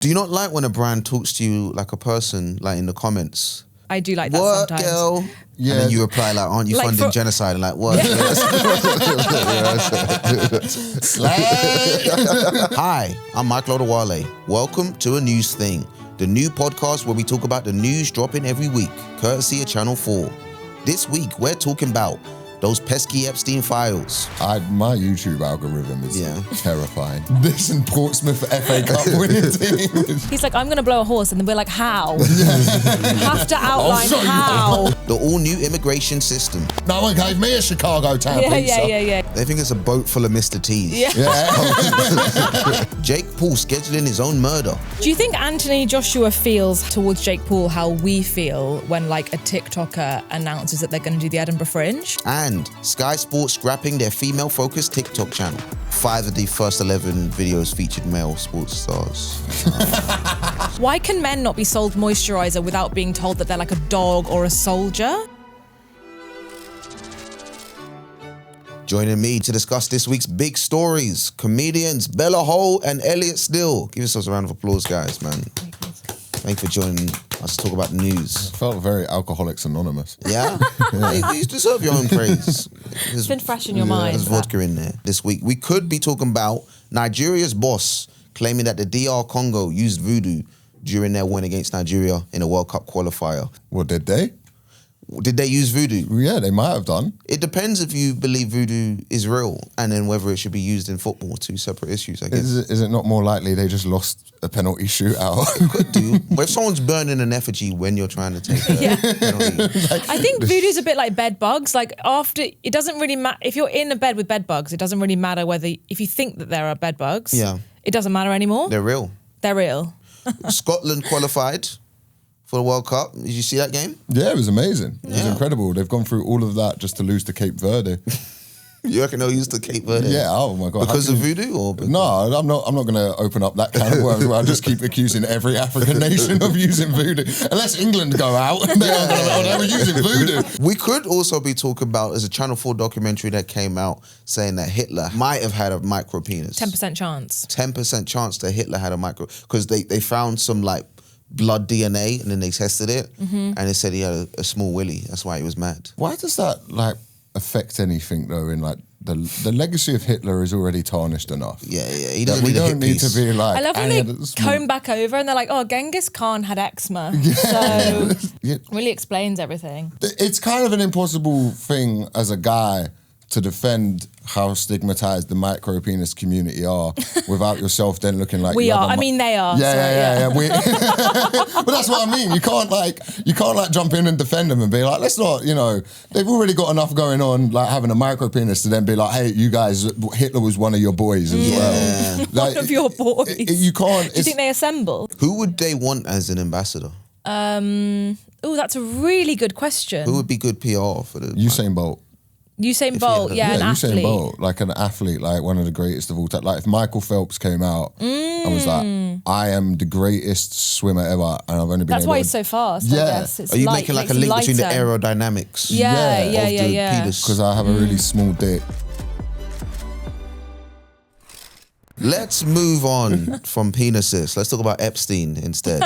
Do you not like when a brand talks to you like a person, like in the comments? I do like that what, sometimes. Girl? Yeah. And then you reply like, aren't you like funding genocide? And like, what? Hi, I'm Michael Odewale. Welcome to A News Thing, the new podcast where we talk about the news dropping every week, courtesy of Channel 4. This week, we're talking about those pesky Epstein files. My YouTube algorithm is terrifying. This and Portsmouth FA Cup winning team. He's like, I'm going to blow a horse. And then we're like, how? Have to outline how. The all-new immigration system. No one gave me a Chicago town pizza. Yeah. They think it's a boat full of Mr. T's. Yeah. Jake Paul scheduling his own murder. Do you think Anthony Joshua feels towards Jake Paul how we feel when like a TikToker announces that they're going to do the Edinburgh Fringe? And Sky Sports scrapping their female-focused TikTok channel. 5 of the first 11 videos featured male sports stars. Why can men not be sold moisturiser without being told that they're like a dog or a soldier? Joining me to discuss this week's big stories, comedians Hull and Elliot Steel. Give yourselves a round of applause, guys, man. Thanks for joining us to talk about the news. Felt very Alcoholics Anonymous. Yeah? You deserve your own praise. It's been fresh in your mind. There's vodka in there. This week, we could be talking about Nigeria's boss claiming that the DR Congo used voodoo during their win against Nigeria in a World Cup qualifier. What, did they? Did they use voodoo? Yeah, they might have done. It depends if you believe voodoo is real and then whether it should be used in football. Two separate issues, I guess. Is it not more likely they just lost a penalty shootout? Could do. But if someone's burning an effigy when you're trying to take a penalty. I think voodoo's a bit like bed bugs. Like after, it doesn't really matter. If you're in a bed with bed bugs, it doesn't really matter whether, if you think that there are bed bugs, it doesn't matter anymore. They're real. They're real. Scotland qualified for the World Cup. Did you see that game? Yeah, it was amazing. It was incredible. They've gone through all of that just to lose to Cape Verde. You reckon they'll use the Cape Verde? Yeah, oh my God. Because of voodoo? Or because... No, I'm not going to open up that can of worms where I just keep accusing every African nation of using voodoo. Unless England go out, they were using voodoo. We could also be talking about, there's a Channel 4 documentary that came out saying that Hitler might have had a micropenis. 10% chance. 10% chance that Hitler had a micro... Because they found some like blood DNA and then they tested it and they said he had a small willy. That's why he was mad. Why does that like affect anything though? In like the legacy of Hitler is already tarnished enough. Yeah. He doesn't we need a hit don't need piece. to be like. I love when they comb back over and they're like, "Oh, Genghis Khan had eczema," so really explains everything. It's kind of an impossible thing as a guy to defend how stigmatized the micropenis community are without yourself then looking like we are. I mean, they are. Yeah. But that's what I mean. You can't like jump in and defend them and be like, let's not. They've already got enough going on, like having a micropenis to then be like, hey, you guys, Hitler was one of your boys as well. Like, one of your boys. You can't. Do you think they assemble? Who would they want as an ambassador? Oh, that's a really good question. Who would be good PR for the Usain Bolt? Usain Bolt, an athlete. Usain Bolt, like an athlete, like one of the greatest of all time. Like if Michael Phelps came out and was like, I am the greatest swimmer ever and I've only been That's why he's so fast, I guess. Are you making like a link between the aerodynamics? Yeah. Because I have a really small dick. Let's move on from penises. Let's talk about Epstein instead.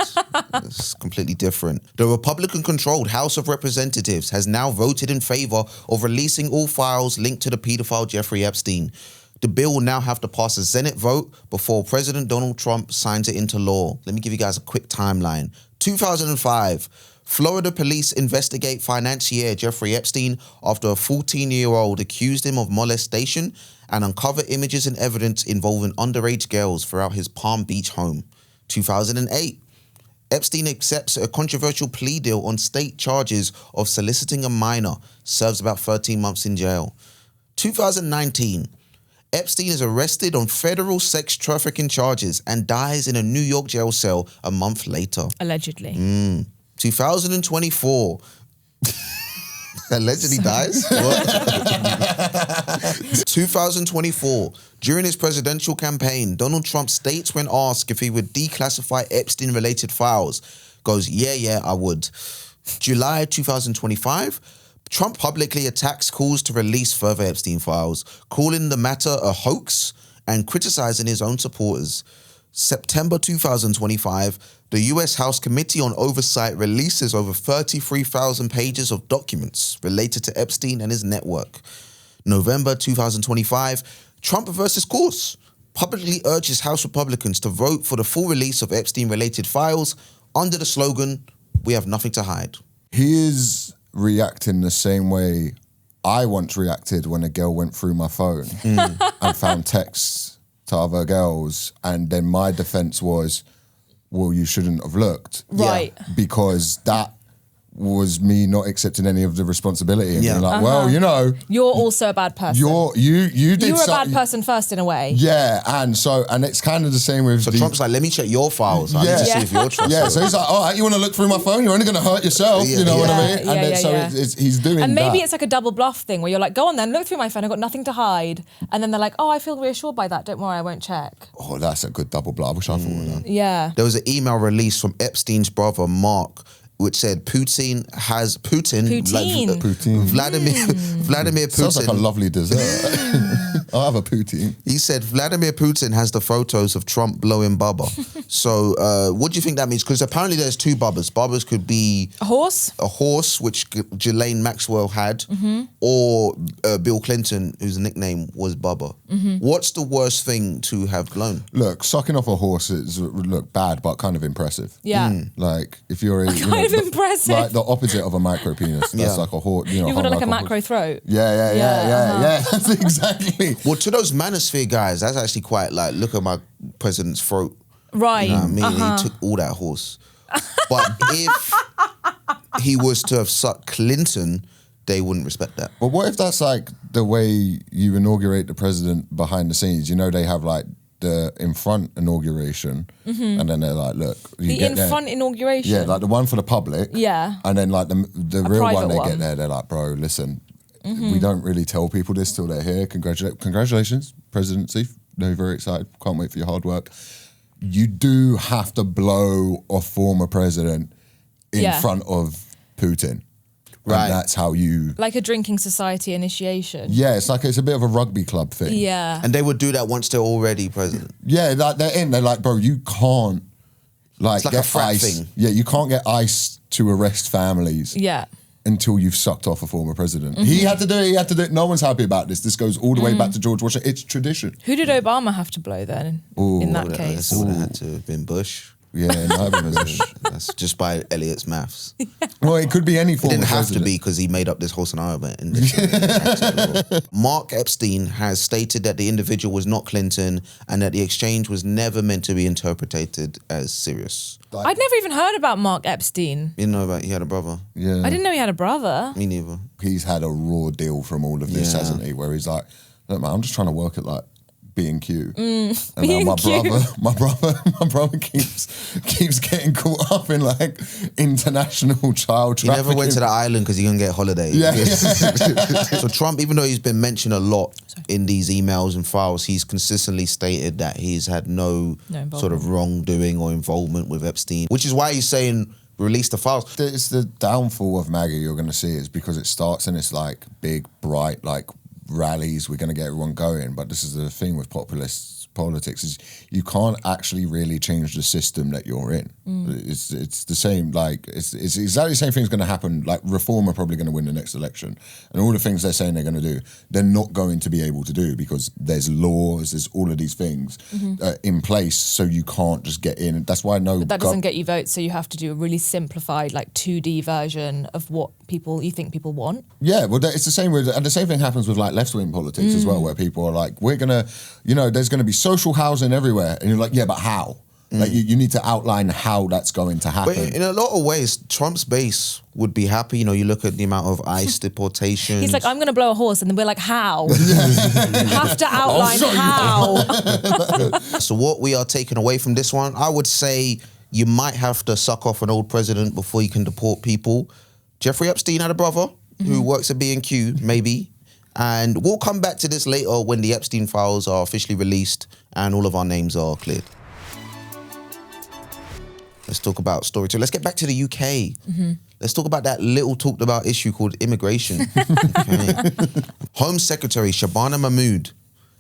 It's completely different. The Republican-controlled House of Representatives has now voted in favor of releasing all files linked to the pedophile Jeffrey Epstein. The bill will now have to pass a Senate vote before President Donald Trump signs it into law. Let me give you guys a quick timeline. 2005, Florida police investigate financier Jeffrey Epstein after a 14-year-old accused him of molestation and uncover images and evidence involving underage girls throughout his Palm Beach home. 2008, Epstein accepts a controversial plea deal on state charges of soliciting a minor, serves about 13 months in jail. 2019, Epstein is arrested on federal sex trafficking charges and dies in a New York jail cell a month later. Allegedly. 2024. Allegedly dies? What? 2024. During his presidential campaign, Donald Trump states when asked if he would declassify Epstein-related files, goes, yeah, I would. July 2025, Trump publicly attacks calls to release further Epstein files, calling the matter a hoax and criticizing his own supporters. September 2025, the US House Committee on Oversight releases over 33,000 pages of documents related to Epstein and his network. November 2025, Trump reverses course, publicly urges House Republicans to vote for the full release of Epstein-related files under the slogan, "We have nothing to hide." He is reacting the same way I once reacted when a girl went through my phone and found texts to other girls, and then my defense was, well, you shouldn't have looked. Right. Because that was me not accepting any of the responsibility and being like, well, you know, you're also a bad person. you were a bad person first in a way. Yeah, and it's kind of the same with. So Trump's like, let me check your files. I need to see if you're trustworthy. Yeah, so he's like, all right, you want to look through my phone? You're only going to hurt yourself. You know what I mean? And then, he's doing that. And maybe it's like a double bluff thing where you're like, go on then, look through my phone. I've got nothing to hide. And then they're like, oh, I feel reassured by that. Don't worry, I won't check. Oh, that's a good double bluff. I wish I thought of that. Yeah. There was an email released from Epstein's brother, Mark, which said Vladimir Putin. Sounds like a lovely dessert. I'll have a poutine. He said Vladimir Putin has the photos of Trump blowing Bubba. So what do you think that means? Because apparently there's two Bubbas. Bubbas could be a horse, which Ghislaine Maxwell had, or Bill Clinton, whose nickname was Bubba. What's the worst thing to have blown? Look, sucking off a horse is bad, but kind of impressive. Yeah. Like if you're kind of impressive. Like the opposite of a micropenis. That's like a horse. You know, you've got like a macro throat. Yeah. That's exactly. Well, to those manosphere guys, that's actually quite like, look at my president's throat. Right. You know what I mean? He took all that horse. But if he was to have sucked Clinton, they wouldn't respect that. But what if that's like the way you inaugurate the president behind the scenes? You know, they have like the in front inauguration, and then they're like, look, you get there. front inauguration? Yeah, like the one for the public. Yeah. And then like the real one, they one. get there, they're like, bro, listen, we don't really tell people this till they're here. Congratulations, presidency. No, very excited. Can't wait for your hard work. You do have to blow a former president in front of Putin. Right. And that's how you... Like a drinking society initiation. Yeah, it's a bit of a rugby club thing. Yeah. And they would do that once they're already president. Yeah, like they're in. They're like, bro, you can't it's like get a frat ice. thing. Yeah, you can't get ice to arrest families. Yeah. Until you've sucked off a former president. He had to do it. No one's happy about this. This goes all the way back to George Washington. It's tradition. Who did Obama have to blow then in that case? It would have had to have been Bush. Yeah, that's just by Elliot's maths. Well, it could be any form. It didn't of have president. to be because he made up this whole scenario. But Mark Epstein has stated that the individual was not Clinton and that the exchange was never meant to be interpreted as serious. I'd never even heard about Mark Epstein. You know about he had a brother? Yeah. I didn't know he had a brother. Me neither. He's had a raw deal from all of this, hasn't he? Where he's like, look, man, I'm just trying to work at like B&Q. And now my brother keeps getting caught up in like international child trafficking. He never went to the island because he couldn't get holiday. Yeah. So Trump, even though he's been mentioned a lot in these emails and files, he's consistently stated that he's had no sort of wrongdoing or involvement with Epstein, which is why he's saying release the files. It's the downfall of MAGA you're going to see is because it starts in this like big, bright, like rallies, we're going to get everyone going, but this is the thing with populist politics is you can't actually really change the system that you're in. It's the same, like it's exactly the same thing's going to happen. Like Reform are probably going to win the next election, and all the things they're saying they're going to do, they're not going to be able to do because there's laws, there's all of these things in place, so you can't just get in. That's why But that doesn't get you votes, so you have to do a really simplified, like 2D version of what you think people want. Yeah, well, it's the same with, and the same thing happens with like left-wing politics as well, where people are like, we're gonna, there's gonna be social housing everywhere, and you're like, yeah, but how? Like you need to outline how that's going to happen. But in a lot of ways, Trump's base would be happy. You look at the amount of ICE deportations. He's like, I'm going to blow a horse, and then we're like, how? You have to outline how. So what we are taking away from this one, I would say you might have to suck off an old president before you can deport people. Jeffrey Epstein had a brother who works at B&Q, maybe. And we'll come back to this later when the Epstein files are officially released and all of our names are cleared. Let's talk about story two. Let's get back to the UK. Let's talk about that little talked about issue called immigration. Okay. Home Secretary Shabana Mahmood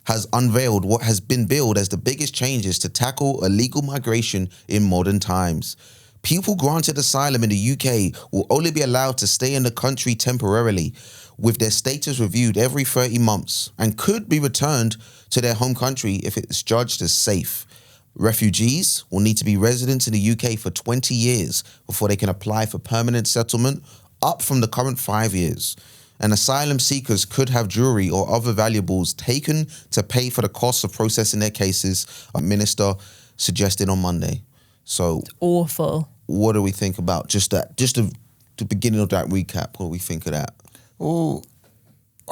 has unveiled what has been billed as the biggest changes to tackle illegal migration in modern times. People granted asylum in the UK will only be allowed to stay in the country temporarily, with their status reviewed every 30 months, and could be returned to their home country if it's judged as safe. Refugees will need to be residents in the UK for 20 years before they can apply for permanent settlement, up from the current 5 years. And asylum seekers could have jewellery or other valuables taken to pay for the costs of processing their cases, a minister suggested on Monday. So awful. What do we think about just that? Just the beginning of that recap. What do we think of that? Well,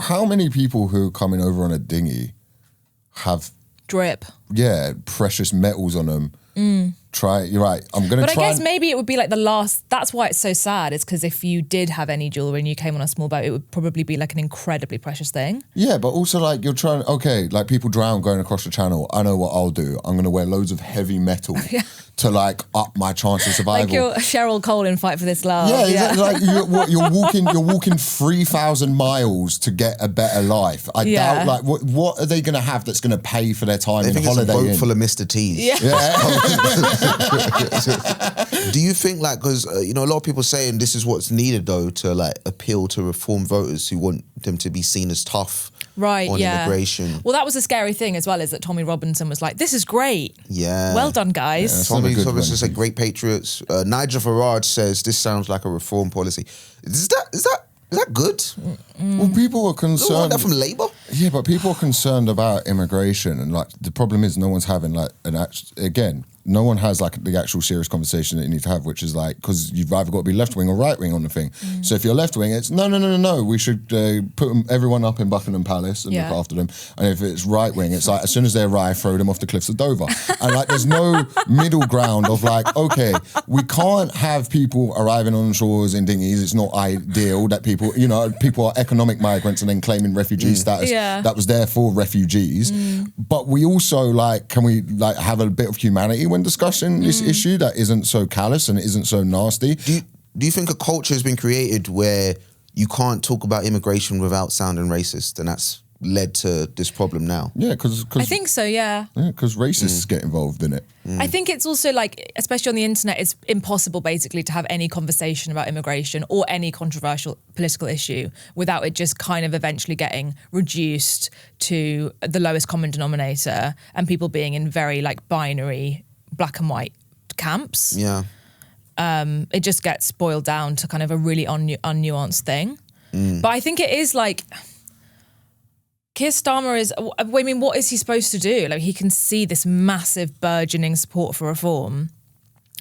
how many people who are coming over on a dinghy have drip? Yeah, precious metals on them. You're right. I'm going to try. But I guess maybe it would be like the last, that's why it's so sad, is because if you did have any jewellery and you came on a small boat, it would probably be like an incredibly precious thing. Yeah, but also like you're trying, okay, like people drown going across the channel. I know what I'll do. I'm going to wear loads of heavy metal to like up my chance of survival. Like you're Cheryl Cole in Fight for This Love. Yeah, exactly. Like you're walking 3,000 miles to get a better life. I doubt, like, what are they going to have that's going to pay for their time in Holiday Inn? It's a boat full of Mr. T's. Do you think, like, because a lot of people saying this is what's needed though to like appeal to reform voters who want them to be seen as tough on immigration? Well, that was a scary thing as well, is that Tommy Robinson was like, "This is great. Yeah, well done, guys." Yeah, Tommy Robinson said, "Great patriots." Nigel Farage says this sounds like a reform policy. Is that good? Well, people are concerned. You want that from Labour? Yeah, but people are concerned about immigration, and like the problem is no one's having like no one has like the actual serious conversation that you need to have, which is like, because you've either got to be left wing or right wing on the thing. So if you're left wing, it's no, we should put everyone up in Buckingham Palace and look after them. And if it's right wing, it's like as soon as they arrive, throw them off the cliffs of Dover. And like there's no middle ground of like, okay, we can't have people arriving on shores in dinghies. It's not ideal that people are economic migrants and then claiming refugee status that was there for refugees. But we also can we have a bit of humanity when discussing this issue that isn't so callous and isn't so nasty? Do you think a culture has been created where you can't talk about immigration without sounding racist, and that's led to this problem now? Yeah, because I think so. Yeah, because racists get involved in it. I think it's also like, especially on the internet, it's impossible basically to have any conversation about immigration or any controversial political issue without it just kind of eventually getting reduced to the lowest common denominator and people being in very like binary black and white camps. Yeah. It just gets boiled down to kind of a really unnuanced thing. But I think it is like, Keir Starmer is, I mean, what is he supposed to do? Like, he can see this massive burgeoning support for reform.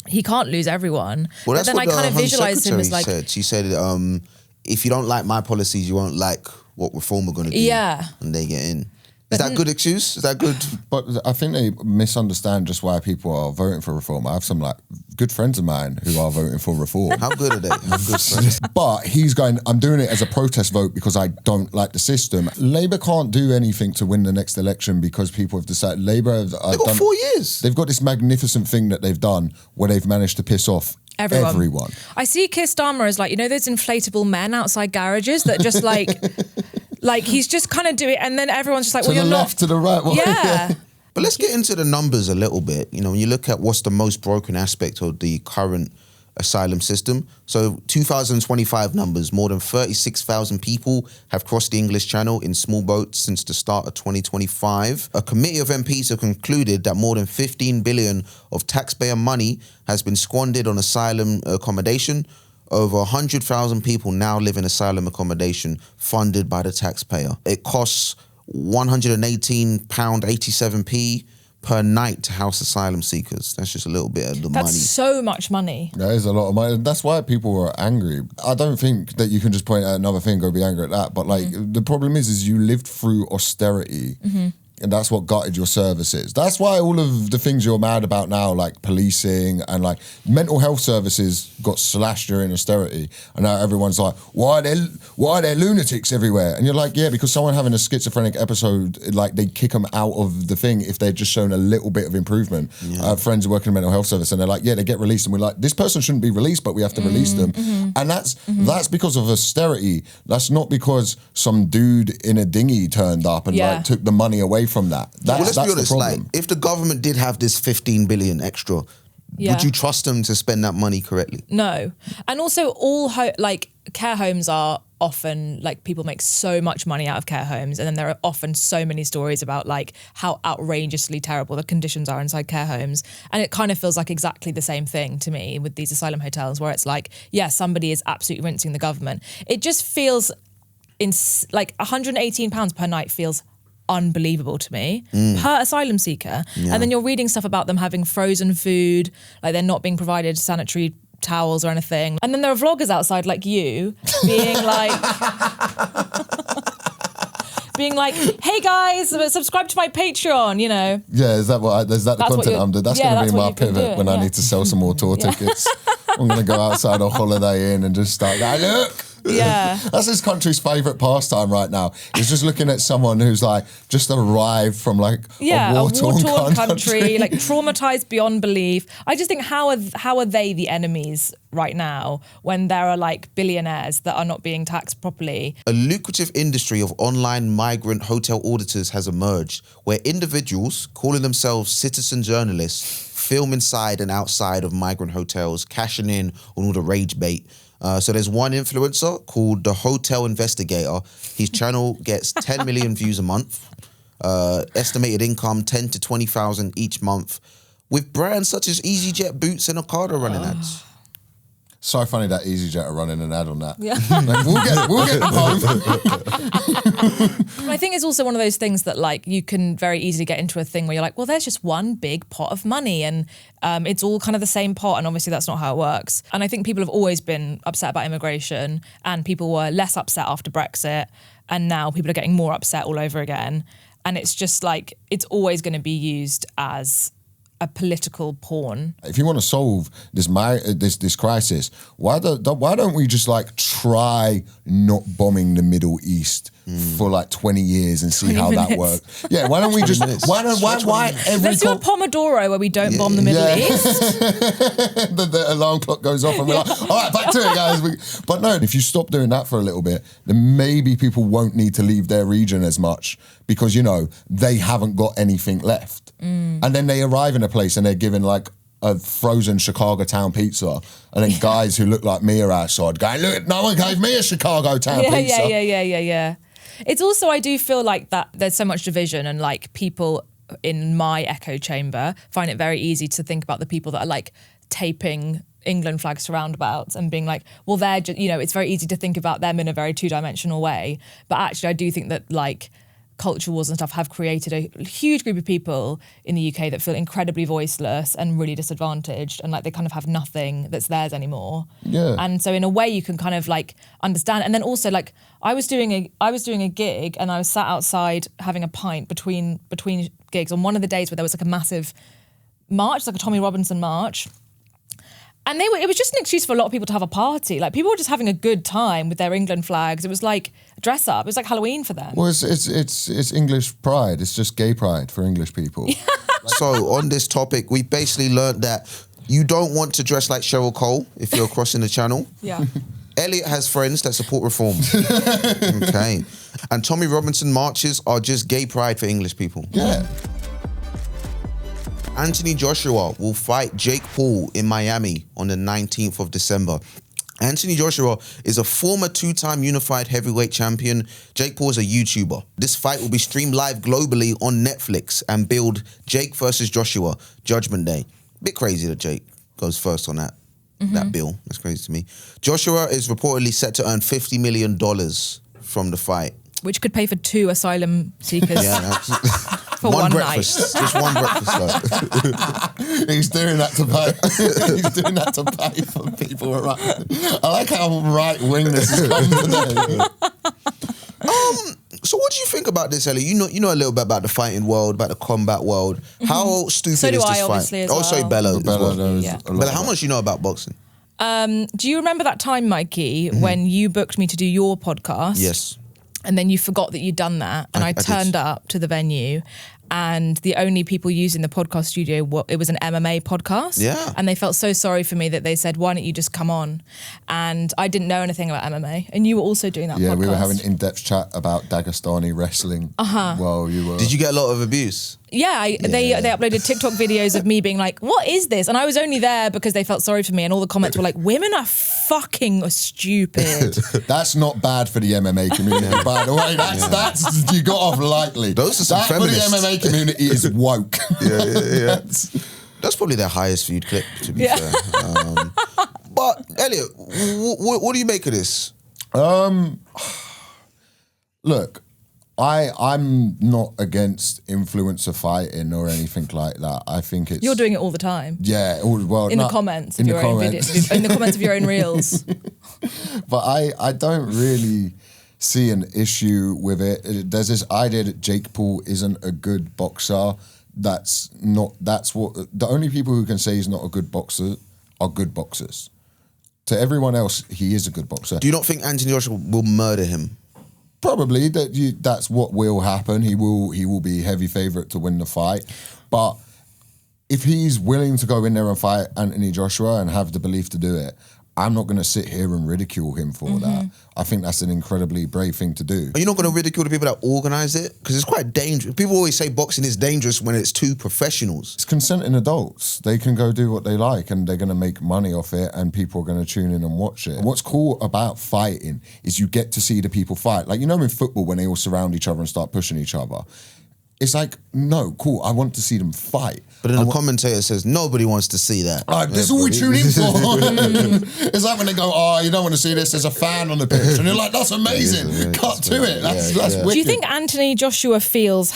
He can't lose everyone. Well, that's but then what I kind of Home visualize him as like, said. She said, if you don't like my policies, you won't like what reform are going to do. Yeah. And they get in. Is that good excuse? Is that good? But I think they misunderstand just why people are voting for reform. I have some like good friends of mine who are voting for reform. How good are they? How good friends? But he's going, I'm doing it as a protest vote because I don't like the system. Labour can't do anything to win the next election because people have decided. Labour have they've got 4 years. They've got this magnificent thing that they've done where they've managed to piss off everyone. I see Keir Starmer as like, those inflatable men outside garages that just like... Like, he's just kind of doing it, and then everyone's just like, well, you're not... To the left, to the right. Yeah. But let's get into the numbers a little bit. When you look at what's the most broken aspect of the current asylum system. So 2025 numbers, more than 36,000 people have crossed the English Channel in small boats since the start of 2025. A committee of MPs have concluded that more than 15 billion of taxpayer money has been squandered on asylum accommodation. Over 100,000 people now live in asylum accommodation funded by the taxpayer. It costs £118.87p per night to house asylum seekers. That's just a little bit of the money. That's so much money. That is a lot of money. That's why people are angry. I don't think that you can just point at another thing and go be angry at that. But the problem is you lived through austerity. And that's what gutted your services. That's why all of the things you're mad about now, like policing and like mental health services got slashed during austerity. And now everyone's like, why are there lunatics everywhere? And you're like, yeah, because someone having a schizophrenic episode, like they kick them out of the thing if they've just shown a little bit of improvement. Friends who work in a mental health service and they're like, yeah, they get released. And we're like, this person shouldn't be released, but we have to release them. And that's because of austerity. That's not because some dude in a dinghy turned up and like took the money away from that. Well, let's That's be honest, the like, problem. if the government did have this 15 billion extra, would you trust them to spend that money correctly? No. And also care homes are often, like, people make so much money out of care homes, and then there are often so many stories about like how outrageously terrible the conditions are inside care homes. And it kind of feels like exactly the same thing to me with these asylum hotels, where it's like, yeah, somebody is absolutely rinsing the government. It just feels like £118 per night feels unbelievable to me per asylum seeker. Yeah. And then you're reading stuff about them having frozen food, like they're not being provided sanitary towels or anything. And then there are vloggers outside like you being like, hey guys, subscribe to my Patreon, you know. Yeah, is that the content I'm doing? That's going to be my pivot when I need to sell some more tour tickets. I'm going to go outside on Holiday Inn and just start going, look. Yeah. That's this country's favourite pastime right now. Is just looking at someone who's like just arrived from like a war-torn country, like traumatized beyond belief. I just think how are they the enemies right now when there are like billionaires that are not being taxed properly? A lucrative industry of online migrant hotel auditors has emerged, where individuals calling themselves citizen journalists film inside and outside of migrant hotels, cashing in on all the rage bait. So there's one influencer called the Hotel Investigator. His channel gets 10 million views a month. Estimated income 10 to 20,000 each month, with brands such as EasyJet, Boots, and Ocado running ads. So funny that EasyJet are running an ad on that. Yeah. Like, we'll get involved. I think it's also one of those things that like you can very easily get into a thing where you're like, well, there's just one big pot of money and it's all kind of the same pot, and obviously that's not how it works. And I think people have always been upset about immigration, and people were less upset after Brexit, and now people are getting more upset all over again. And it's just like, it's always going to be used as a political pawn. If you want to solve this crisis, why don't we just like try not bombing the Middle East for like 20 years and see how that works? Yeah, why don't we just why every Let's do a Pomodoro where we don't bomb the Middle East. the alarm clock goes off and we're like, all right, back to it, guys. But no, if you stop doing that for a little bit, then maybe people won't need to leave their region as much because, you know, they haven't got anything left. And then they arrive in a place and they're given like a frozen Chicago town pizza, and then guys who look like me are outside going, look, no one gave me a Chicago town pizza. Yeah. It's also, I do feel like that there's so much division, and like people in my echo chamber find it very easy to think about the people that are like taping England flags to roundabouts and being like, well, they're just, you know, it's very easy to think about them in a very two-dimensional way. But actually, I do think that like culture wars and stuff have created a huge group of people in the UK that feel incredibly voiceless and really disadvantaged, and like they kind of have nothing that's theirs anymore. Yeah. And so in a way you can kind of like understand. And then also like I was doing a gig and I was sat outside having a pint between gigs on one of the days where there was like a massive march, like a Tommy Robinson march. And it was just an excuse for a lot of people to have a party. Like people were just having a good time with their England flags. It was like a dress up. It was like Halloween for them. Well, it's English pride. It's just gay pride for English people. So on this topic, we basically learned that you don't want to dress like Cheryl Cole if you're crossing the channel. Yeah. Elliot has friends that support reform. Okay. And Tommy Robinson marches are just gay pride for English people. Yeah. Anthony Joshua will fight Jake Paul in Miami on the 19th of December. Anthony Joshua is a former two-time unified heavyweight champion. Jake Paul is a YouTuber. This fight will be streamed live globally on Netflix and billed Jake versus Joshua, Judgment Day. Bit crazy that Jake goes first on that bill. That's crazy to me. Joshua is reportedly set to earn $50 million from the fight. Which could pay for 2 asylum seekers. Yeah, for one breakfast. night. Just one breakfast. He's doing that to pay. He's doing that to pay for people around. I like how right wing this has come today. So what do you think about this, Ellie? You know a little bit about the fighting world, about the combat world. How stupid So do is this I, fight? obviously, as well. Sorry, Bella. Bella knows Yeah. a lot Bella, how about- much do you know about boxing? Do you remember that time, Mikey, when you booked me to do your podcast? Yes. And then you forgot that you'd done that, and I did. turned up to the venue, and the only people using the podcast studio, it was an MMA podcast. Yeah. And they felt so sorry for me that they said, why don't you just come on? And I didn't know anything about MMA. And you were also doing that podcast. Yeah, we were having in-depth chat about Dagestani wrestling while you were... Did you get a lot of abuse? Yeah, they uploaded TikTok videos of me being like, what is this? And I was only there because they felt sorry for me, and all the comments were like, women are fucking stupid. That's not bad for the MMA community, by the way. That's you got off lightly. Those are some feminists. For the MMA community is woke. Yeah. That's probably their highest viewed clip, to be fair. But, Elliot, what do you make of this? Look, I'm not against influencer fighting or anything like that. I think it's... You're doing it all the time. Yeah, the comments of your own videos, in the comments of your own reels. But I don't really see an issue with it. There's this idea that Jake Paul isn't a good boxer. That's what the only people who can say he's not a good boxer are good boxers. To everyone else, he is a good boxer. Do you not think Anthony Joshua will murder him? Probably that's what will happen. He will be heavy favourite to win the fight. But if he's willing to go in there and fight Anthony Joshua and have the belief to do it, I'm not going to sit here and ridicule him for that. I think that's an incredibly brave thing to do. Are you not going to ridicule the people that organise it? Because it's quite dangerous. People always say boxing is dangerous when it's two professionals. It's consenting adults. They can go do what they like and they're going to make money off it and people are going to tune in and watch it. And what's cool about fighting is you get to see the people fight. Like, you know in football when they all surround each other and start pushing each other? It's like, no, cool, I want to see them fight. But then the commentator says, nobody wants to see that. This is all we tune in for. It's like when they go, oh, you don't want to see this, there's a fan on the pitch. And you're like, that's amazing. Cut to it. That's wicked. Do you think Anthony Joshua feels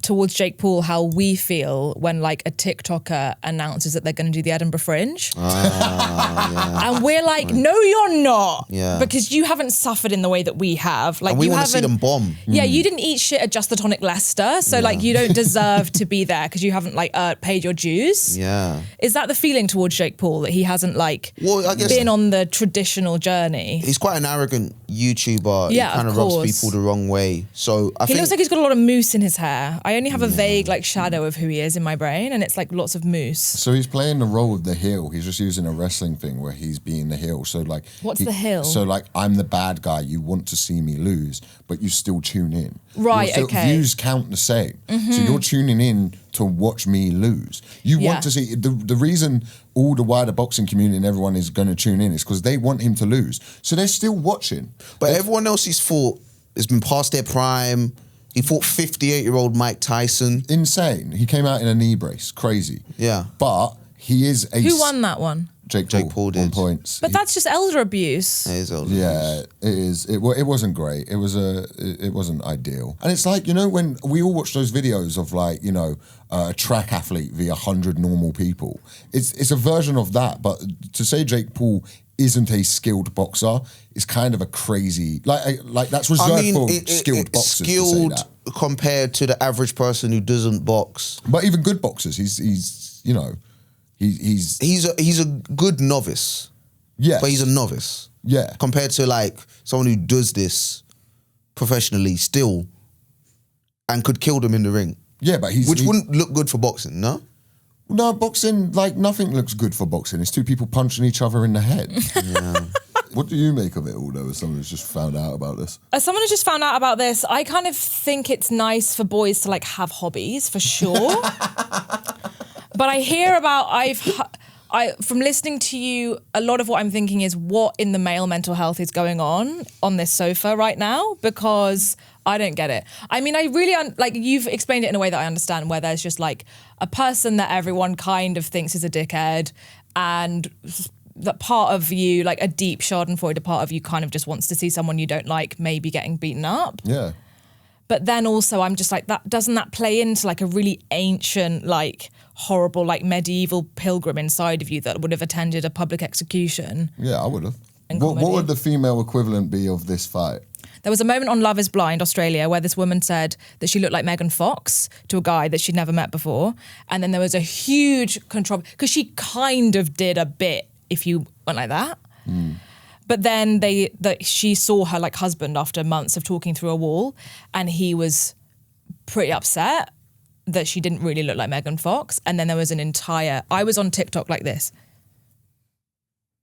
towards Jake Paul how we feel when like a TikToker announces that they're going to do the Edinburgh Fringe? And we're like, no, you're not. Because you haven't suffered in the way that we have. Like, and we want to see them bomb. Yeah, you didn't eat shit at Just the Tonic Leicester. So like you don't deserve to be there because you haven't like paid your dues. Yeah. Is that the feeling towards Jake Paul, that he hasn't like been on the traditional journey? He's quite an arrogant YouTuber. Yeah, he kind of rubs people the wrong way. So I think he looks like he's got a lot of mousse in his hair. I only have a vague like shadow of who he is in my brain, and it's like lots of mousse. So he's playing the role of the heel. He's just using a wrestling thing where he's being the heel. So like, what's the heel? So like, I'm the bad guy. You want to see me lose, but you still tune in. Right. Okay. Views count the same. So you're tuning in to watch me lose. You want to see the reason all the wider boxing community and everyone is going to tune in is because they want him to lose. So they're still watching. But everyone else he's fought has been past their prime. He fought 58-year-old Mike Tyson. Insane. He came out in a knee brace. Crazy. Yeah. But he is a... Who won that one? Jake Paul did. 1 point. But that's just elder abuse. It is elder abuse. It is. It wasn't great. It wasn't ideal. And it's like, you know, when we all watch those videos of like, you know, a track athlete via 100 normal people. It's a version of that. But to say Jake Paul isn't a skilled boxer is kind of a crazy, like that's reserved for skilled boxers. Skilled to say that. Compared to the average person who doesn't box. But even good boxers, he's you know. He's a good novice. Yeah. But he's a novice. Yeah. Compared to like someone who does this professionally still and could kill them in the ring. Yeah, but which wouldn't look good for boxing, no? No, boxing, like nothing looks good for boxing. It's two people punching each other in the head. Yeah. What do you make of it all, though, as someone who's just found out about this? As someone who's just found out about this, I kind of think it's nice for boys to like have hobbies, for sure. But I hear about, from listening to you, a lot of what I'm thinking is what in the male mental health is going on this sofa right now, because I don't get it. I mean, I really, like you've explained it in a way that I understand, where there's just like a person that everyone kind of thinks is a dickhead, and that part of you, like a deep schadenfreude part of you, kind of just wants to see someone you don't like maybe getting beaten up. Yeah. But then also I'm just like, doesn't that play into like a really ancient, like horrible, like medieval pilgrim inside of you that would have attended a public execution? Yeah, I would have. What would the female equivalent be of this fight? There was a moment on Love is Blind, Australia, where this woman said that she looked like Megan Fox to a guy that she'd never met before. And then there was a huge controversy, because she kind of did a bit if you went like that. But then she saw her like husband after months of talking through a wall, and he was pretty upset. that she didn't really look like Megan Fox. And then there was I was on TikTok like this,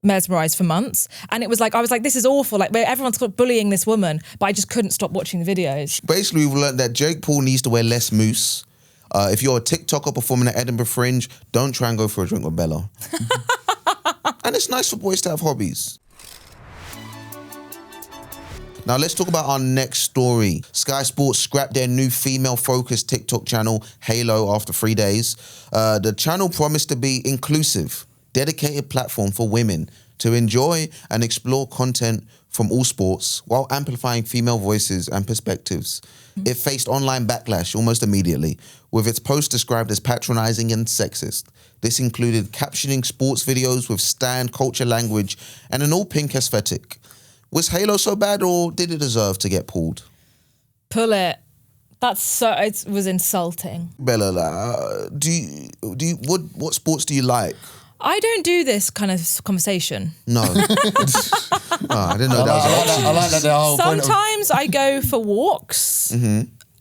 mesmerized for months. And it was like, I was like, this is awful. Like, everyone's bullying this woman, but I just couldn't stop watching the videos. Basically, we've learned that Jake Paul needs to wear less mousse. If you're a TikToker performing at Edinburgh Fringe, don't try and go for a drink with Bella. And it's nice for boys to have hobbies. Now let's talk about our next story. Sky Sports scrapped their new female-focused TikTok channel, Halo, after 3 days. The channel promised to be inclusive, dedicated platform for women to enjoy and explore content from all sports while amplifying female voices and perspectives. It faced online backlash almost immediately, with its post described as patronizing and sexist. This included captioning sports videos with stan culture language and an all-pink aesthetic. Was Halo so bad, or did it deserve to get pulled? Pull it. It was insulting. Bella, what sports do you like? I don't do this kind of conversation. No. I didn't know that was an option. I like that the whole point of- Sometimes I go for walks.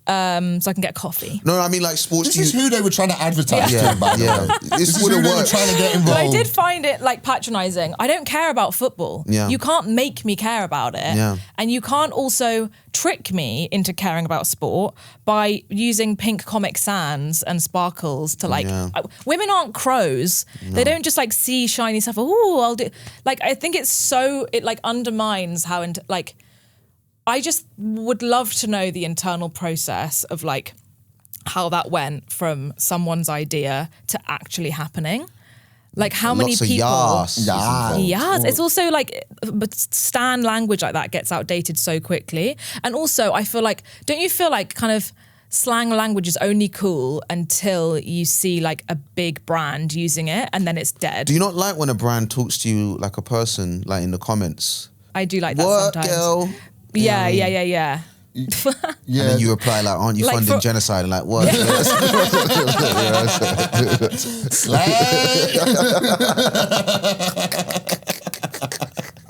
So I can get coffee. No, I mean like sports. This is who they were trying to advertise to, by the way. This This is would who have they were worked. trying to get involved. But I did find it like patronizing. I don't care about football. Yeah. You can't make me care about it. Yeah. And you can't also trick me into caring about sport by using pink Comic Sans and sparkles to like... Yeah. Women aren't crows. No. They don't just like see shiny stuff. Oh, I'll do... Like, I think it's so... It like undermines how... I just would love to know the internal process of like how that went from someone's idea to actually happening. Like how many Lots of people... Yes. It's also like, but stan language like that gets outdated so quickly. And also I feel like, don't you feel like kind of slang language is only cool until you see like a big brand using it and then it's dead? Do you not like when a brand talks to you like a person, like in the comments? I do like that What, sometimes. girl? Yeah. Yeah. And then you reply like, aren't you Like funding for- genocide? And like, what?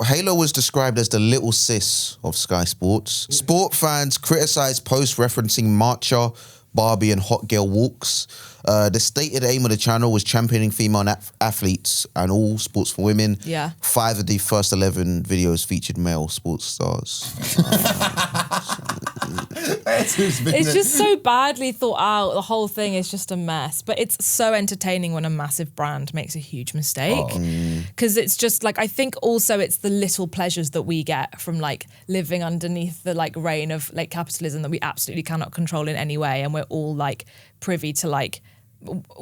Halo was described as the little sis of Sky Sports. Sport fans criticised posts referencing matcha, Barbie and hot girl walks. The stated aim of the channel was championing female athletes and all sports for women. Yeah. 5 of the first 11 videos featured male sports stars. It's just so badly thought out. The whole thing is just a mess. But it's so entertaining when a massive brand makes a huge mistake. Because it's just like, I think also it's the little pleasures that we get from like living underneath the like reign of like capitalism that we absolutely cannot control in any way. And we're all like privy to like,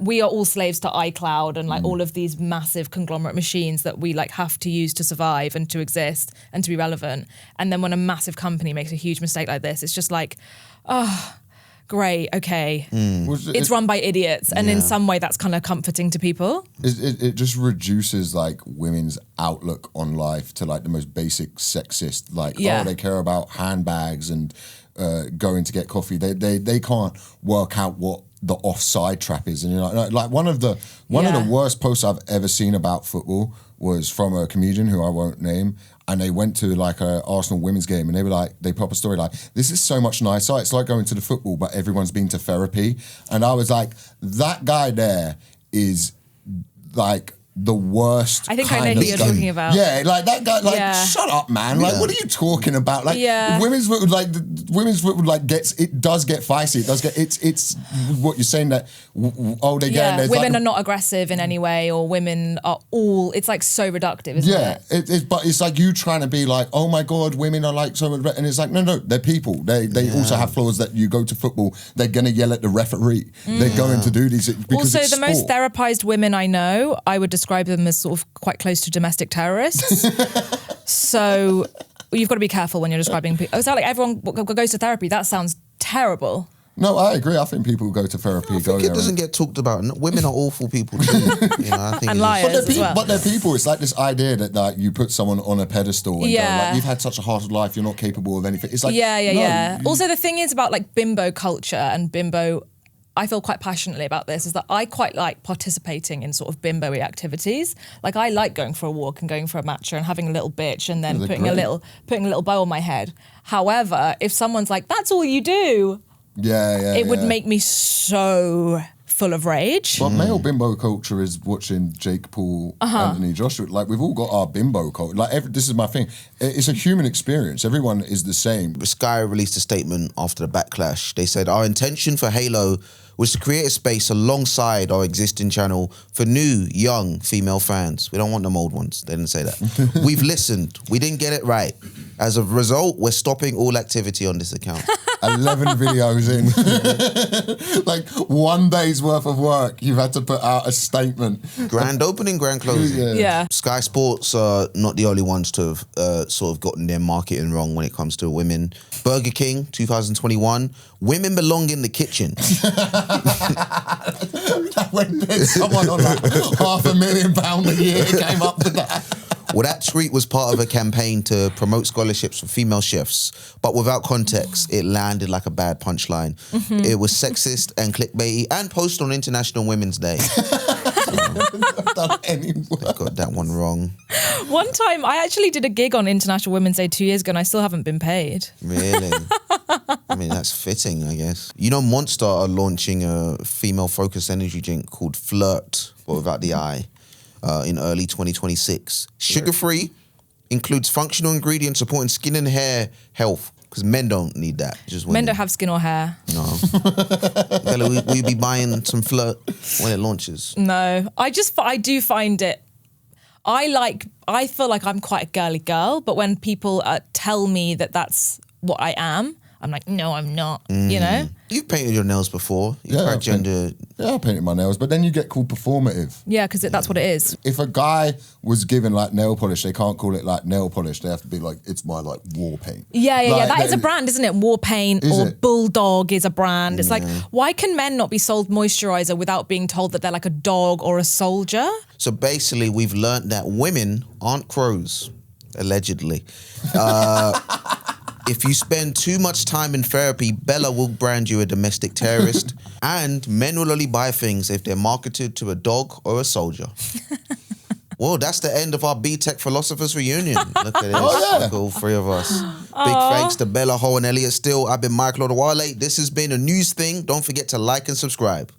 we are all slaves to iCloud and like all of these massive conglomerate machines that we like have to use to survive and to exist and to be relevant. And then when a massive company makes a huge mistake like this, it's just like, oh, great, okay. It's run by idiots. And in some way that's kind of comforting to people. It just reduces like women's outlook on life to like the most basic sexist, like, oh, they care about handbags and going to get coffee. They can't work out what the offside trap is. And you know, like one of the worst posts I've ever seen about football was from a comedian who I won't name, and they went to like a Arsenal women's game and they were like, they put up a story like, this is so much nicer, it's like going to the football but everyone's been to therapy. And I was like, that guy there is like the worst. I think I know who you're talking about. Yeah, like that guy, like, shut up, man. Like, what are you talking about? Like, women's foot gets, it does get feisty. It does get, it's what you're saying that, they get. Women are not aggressive in any way, or women are all, it's like so reductive, isn't it? But it's like you trying to be like, oh my God, women are like so, and it's like, no, they're people. They also have flaws. That you go to football, they're going to yell at the referee. They're going to do these because also, it's the sport. most therapized women I know, I would describe them as sort of quite close to domestic terrorists. So you've got to be careful when you're describing people. It's not like everyone goes to therapy. That sounds terrible. No, I agree. I think people who go to therapy I think it doesn't get talked about. Women are awful people too. You know, I think And liars as well. But they're people. It's like this idea that like you put someone on a pedestal and go, like, you've had such a hard life, you're not capable of anything. It's like, Also, the thing is about like bimbo culture and bimbo, I feel quite passionately about this, is that I quite like participating in sort of bimbo-y activities. Like I like going for a walk and going for a matcha and having a little bitch and then putting a little bow on my head. However, if someone's like, that's all you do, It would make me so full of rage. But male bimbo culture is watching Jake Paul, Anthony Joshua. Like, we've all got our bimbo culture. Like, this is my thing. It's a human experience. Everyone is the same. Sky released a statement after the backlash. They said, our intention for Halo was to create a space alongside our existing channel for new, young female fans. We don't want them old ones. They didn't say that. We've listened. We didn't get it right. As a result, we're stopping all activity on this account. 11 videos in. Like, 1 day's worth of work, you've had to put out a statement. Grand opening, grand closing. Yeah. Sky Sports are not the only ones to have sort of gotten their marketing wrong when it comes to women. Burger King, 2021, women belong in the kitchen. When there's someone on like £500,000 a year came up with that. Well, that tweet was part of a campaign to promote scholarships for female chefs, but without context, it landed like a bad punchline. It was sexist and clickbaity and posted on International Women's Day. Done any work. Got that one wrong. One time, I actually did a gig on International Women's Day 2 years ago and I still haven't been paid. Really? I mean, that's fitting, I guess. You know, Monster are launching a female-focused energy drink called Flirt, but without the I. In early 2026. Sugar-free, includes functional ingredients supporting skin and hair health, because men don't need that. Just women. Men don't have skin or hair. No. Bella, will you be buying some Flirt when it launches? No, I do find it. I feel like I'm quite a girly girl, but when people tell me that that's what I am, I'm like, no, I'm not. You know. You've painted your nails before. You've tried gender. I painted my nails, but then you get called performative. Yeah, because that's what it is. If a guy was given like nail polish, they can't call it like nail polish. They have to be like, it's my like war paint. Yeah. Like, That is a brand, isn't it? War paint or it? Bulldog is a brand. It's like, why can men not be sold moisturizer without being told that they're like a dog or a soldier? So basically, we've learned that women aren't crows, allegedly. If you spend too much time in therapy, Bella will brand you a domestic terrorist, and men will only buy things if they're marketed to a dog or a soldier. Well, that's the end of our Btec Philosophers reunion. Look at this. Look at all three of us. Big thanks to Bella, Hull and Elliot Steel. I've been Michael Odewale. This has been a news thing. Don't forget to like and subscribe.